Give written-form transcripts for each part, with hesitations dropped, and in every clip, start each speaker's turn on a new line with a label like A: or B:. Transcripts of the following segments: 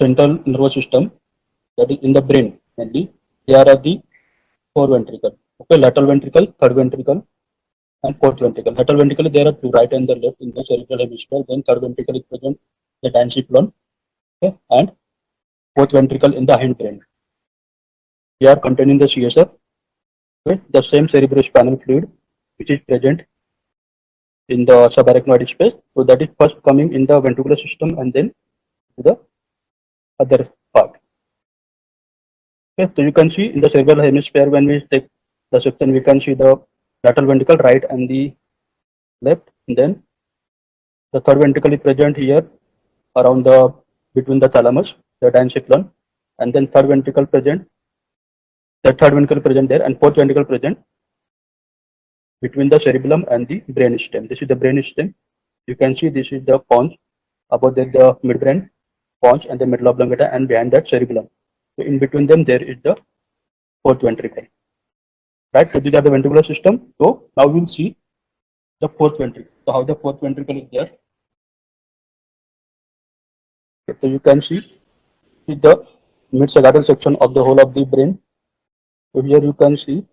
A: central nervous system, that is in the brain mainly. There are the four ventricle. Okay, lateral ventricle, third ventricle, and fourth ventricle. Lateral ventricle, there are two, right and the left in the cerebral hemisphere. Then third ventricle is present the dancyclone, okay, and fourth ventricle in the hindbrain. They are containing the CSF, okay, the same cerebrospinal fluid which is present in the subarachnoid space. So that is first coming in the ventricular system and then to the other part. Okay, so you can see in the cerebral hemisphere when we take the section, we can see the lateral ventricle right and the left. And then the third ventricle is present here around the between the thalamus, the dancyclone, and then third ventricle present. The third ventricle present there, and fourth ventricle present between the cerebellum and the brain stem. This is the brain stem. You can see this is the pons, above that the midbrain, pons, and the medulla oblongata, and behind that cerebellum. So in between them there is the fourth ventricle. Right, so these are the ventricular system. So now we'll see the fourth ventricle. So how the fourth ventricle is there. So you can see the mid-sagittal section of the whole of the brain. So here you can see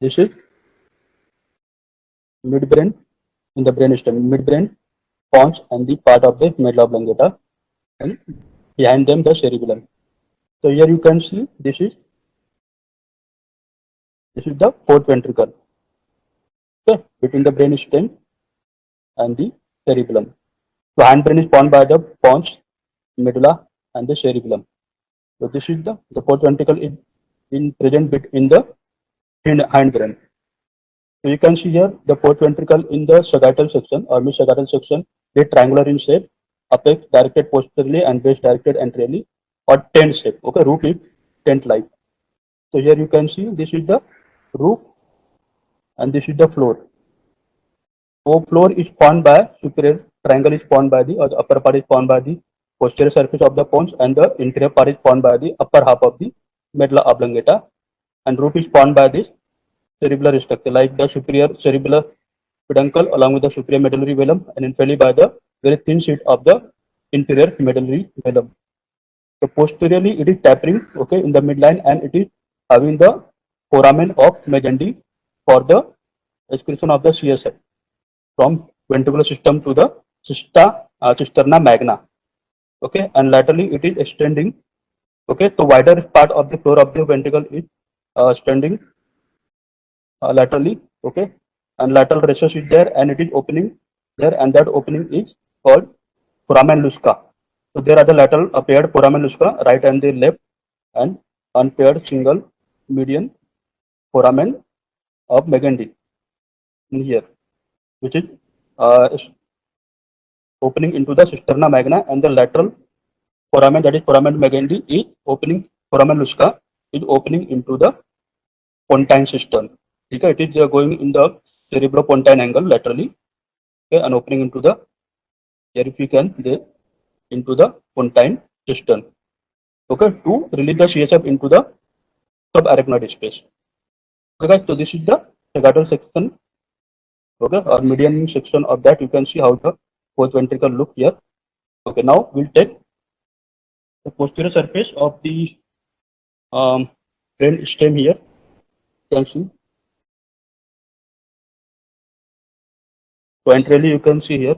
A: this is midbrain in the brain stem, midbrain, pons, and the part of the medulla oblongata, and behind them the cerebellum. So here you can see this is the fourth ventricle, okay, between the brain stem and the cerebellum. So hindbrain is formed by the pons, medulla, and the cerebellum. So this is the fourth ventricle is in present bit in the hindbrain. So you can see here the fourth ventricle in the sagittal section or mid-sagittal section. They triangular in shape, apex directed posteriorly and base directed anteriorly, or tent shape. Okay, roof is tent-like. So here you can see this is the roof and this is the floor. So floor is formed by superior triangle is formed by the upper part is formed by the posterior surface of the pons, and the interior part is formed by the upper half of the medulla oblongata, and roof is formed by this cerebellar structure like the superior cerebellar peduncle along with the superior medullary velum, and inferiorly by the very thin sheet of the inferior medullary velum. So posteriorly it is tapering, okay, in the midline, and it is having the foramen of Magendie for the excretion of the CSF from ventricular system to the cisterna magna, okay, and laterally it is extending, okay. So wider part of the floor of the ventricle is extending laterally, okay, and lateral recess is there and it is opening there, and that opening is called foramen lusca. So there are the lateral paired foramen lusca right and the left, and unpaired single median foramen of Magendie in here, which is opening into the cisterna magna, and the lateral foramen, that is foramen Magendie, is opening, foramen lusca is opening into the pontine system. Okay, it is going in the cerebropontine angle laterally, okay, and opening into the, here if you can, there into the pontine system, okay, to release the CSF into the subarachnoid space. Okay, guys, so this is the sagittal section, okay, or median section of that. You can see how the fourth ventricle look here. Okay, now we'll take the posterior surface of the brain stem here. You can see. So anteriorly you can see here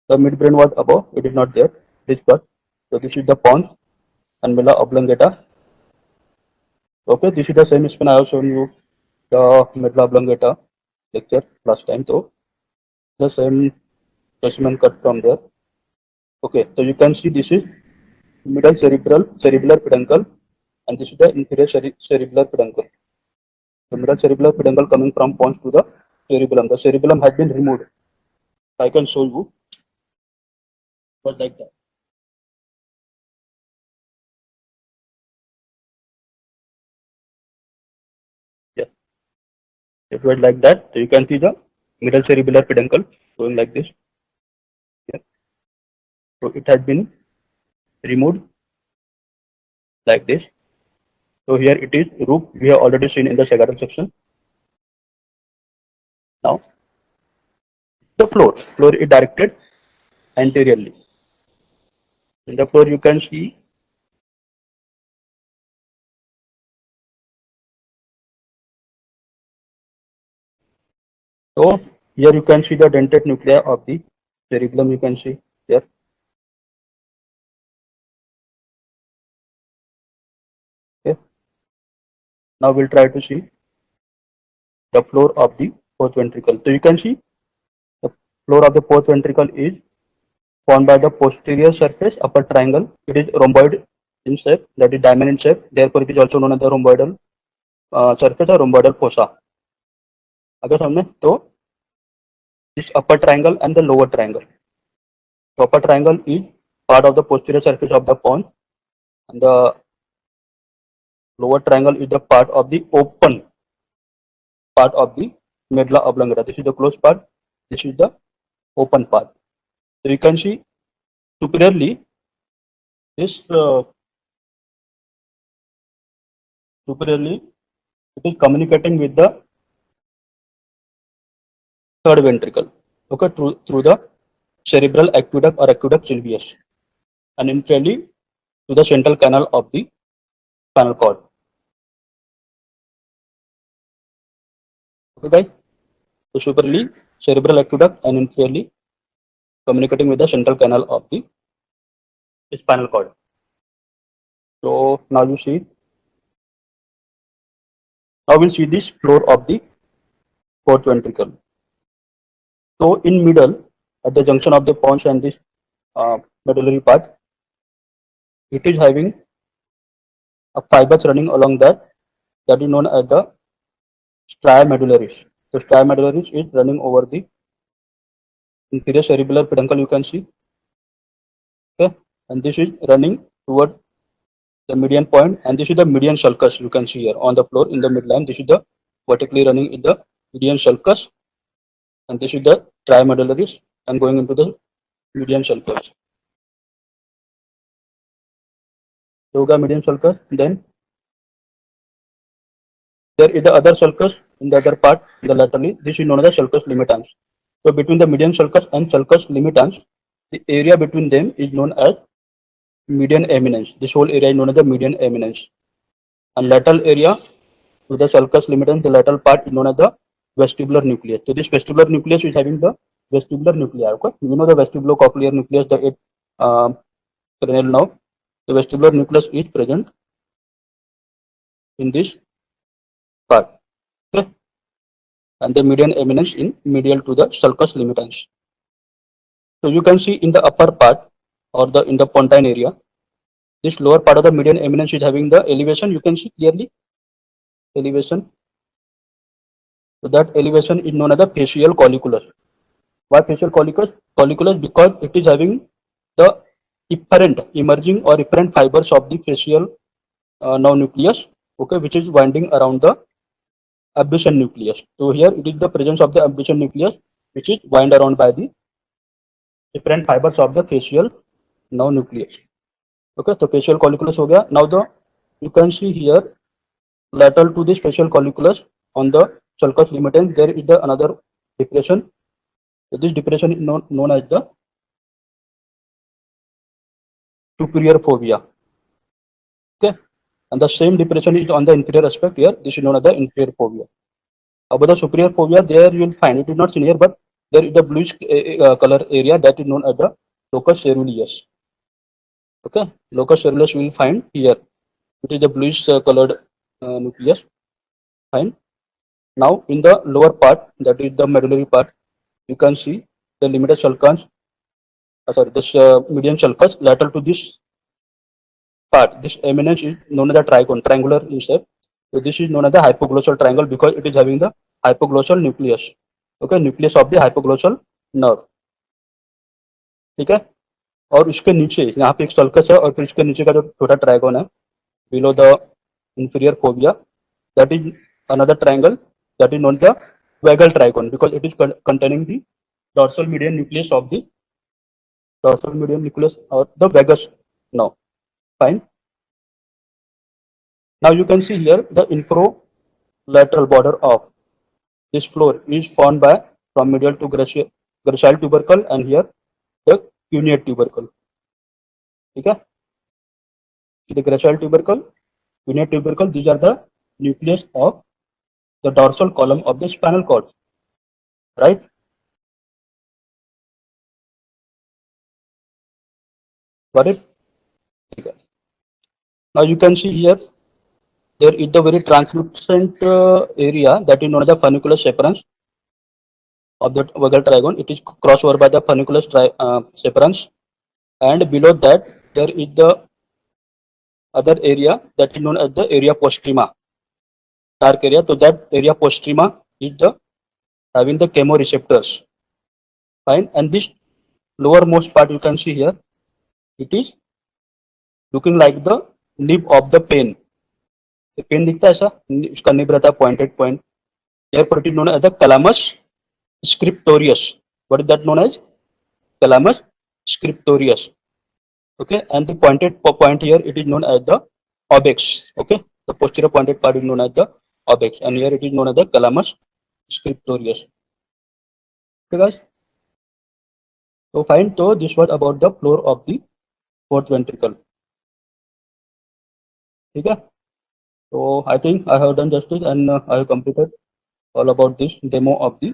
A: the midbrain was above, it is not there, this part. So this is the pons and medulla oblongata. Okay, this is the same spin I have shown you the medulla oblongata lecture last time. So the same specimen cut from there. Okay, so you can see this is middle cerebellar peduncle, and this is the inferior cerebellar peduncle. The middle cerebellar peduncle coming from pons to the cerebellum. The cerebellum has been removed. I can show you, but like that. Yeah, it was like that. So you can see the middle cerebellar peduncle going like this. Yeah. So it has been removed like this. So here it is roof. We have already seen in the sagittal section. Now the floor is directed anteriorly. In the floor you can see so here you can see the dentate nuclei of the cerebellum. You can see here. Okay. Now we'll try to see the floor of the fourth ventricle. So you can see the floor of the fourth ventricle is formed by the posterior surface upper triangle. It is rhomboid in shape, that is diamond in shape. Therefore, it is also known as the rhomboidal surface or rhomboidal fossa. अगर हमने तो this upper triangle and the lower triangle. The upper triangle is part of the posterior surface of the pons, and the lower triangle is the part of the open part of the medulla oblongata. This is the closed part. This is the open part. So you can see superiorly this superiorly it is communicating with the third ventricle. Okay, through the cerebral aqueduct or aqueduct sylvius, and inferiorly to the central canal of the spinal cord. Okay, guys. So superiorly cerebral aqueduct and inferiorly communicating with the central canal of the spinal cord. So now you see. Now we'll see this floor of the fourth ventricle. So in middle, at the junction of the pons and this medullary part, it is having a fibers running along that is known as the stria medullaris. The stria medullaris is running over the inferior cerebellar peduncle, you can see. Okay, and this is running toward the median point, and this is the median sulcus, you can see here on the floor in the midline. This is the vertically running in the median sulcus, and this is the stria medullaris and going into the median sulcus. Yoga median sulcus, then there is the other sulcus in the other part, the laterally. This is known as the sulcus limitans. So between the median sulcus and sulcus limitans, the area between them is known as median eminence. This whole area is known as the median eminence. And lateral area to the sulcus limitans, the lateral part is known as the vestibular nucleus. So this vestibular nucleus is having the vestibular nuclei. Okay, you know the vestibulocochlear nucleus, the cranial nerve. The vestibular nucleus is present in this part. Okay, and the median eminence in medial to the sulcus limitans. So you can see in the upper part or in the pontine area, this lower part of the median eminence is having the elevation. You can see clearly elevation. So that elevation is known as the facial colliculus. Why facial colliculus? Colliculus because it is having the efferent emerging or efferent fibers of the facial nerve nucleus. Okay, which is winding around the abduction nucleus. So here it is the presence of the abduction nucleus, which is wind around by the different fibers of the facial nerve nucleus. Okay, so facial colliculus हो गया. Now you can see here lateral to this facial colliculus on the sulcus limitans there is the another depression. So this depression is known as the superior fovea. Okay, and the same depression is on the inferior aspect here. This is known as the inferior fovea. Above the superior fovea, there you will find, it is not seen here, but there is the bluish color area that is known as the locus ceruleus. Okay, locus ceruleus you will find here. It is the bluish colored nucleus. Fine. Now in the lower part, that is the medullary part, you can see the limited sulcus. This median sulcus lateral to this part. This eminence is known as the trigone, triangular in shape. So this is known as the hypoglossal triangle because it is having the hypoglossal nucleus. Okay, nucleus of the hypoglossal nerve. ठीक है, और इसके नीचे यहाँ पे एक sulcus है और फिर इसके नीचे का जो छोटा ट्राइगोन है below the inferior fovea, that is another triangle that is known as the vagal trigon because it is containing the dorsal median nucleus of the dorsal median nucleus or the vagus nerve. Fine. Now you can see here the infralateral border of this floor is formed by from medial to gracile tubercle and here the cuneate tubercle. ठीक है. The gracile tubercle, pineal tubercle, these are the nucleus of the dorsal column of the spinal cord, right? Got it? Okay. Now you can see here, there is the very translucent area that is known as the funicular separations of the vagal trigon. It is crossed over by the funicular separations, and below that there is the other area that is known as the area postrema, dark area. So that area postrema is the having the chemoreceptors. Fine, and this lowermost part you can see here, it is looking like the nib of the pen. The pen दिखता है ऐसा, उसका nib रहता है pointed point. Therefore, it is known as the calamus scriptorius. What is that known as? Calamus scriptorius. Okay, and the pointed point here, it is known as the obex. Okay, the posterior pointed part is known as the obex, and here it is known as the calamus scriptorius. Okay, guys. So fine. So this was about the floor of the fourth ventricle. Okay. So I think I have done justice, and I have completed all about this demo of the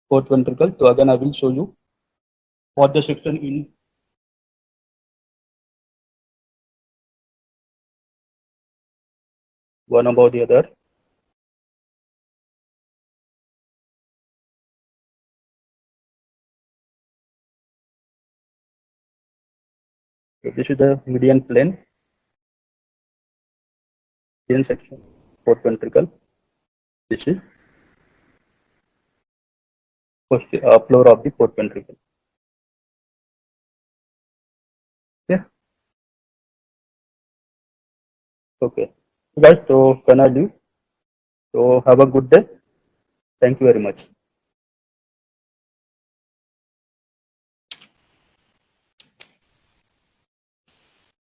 A: fourth ventricle. So again, I will show you what the section in one about the other. So this is the median plane section, fourth ventricle. This is floor of the fourth ventricle. Yeah. Okay. Guys, so can I leave? So have a good day. Thank you very much.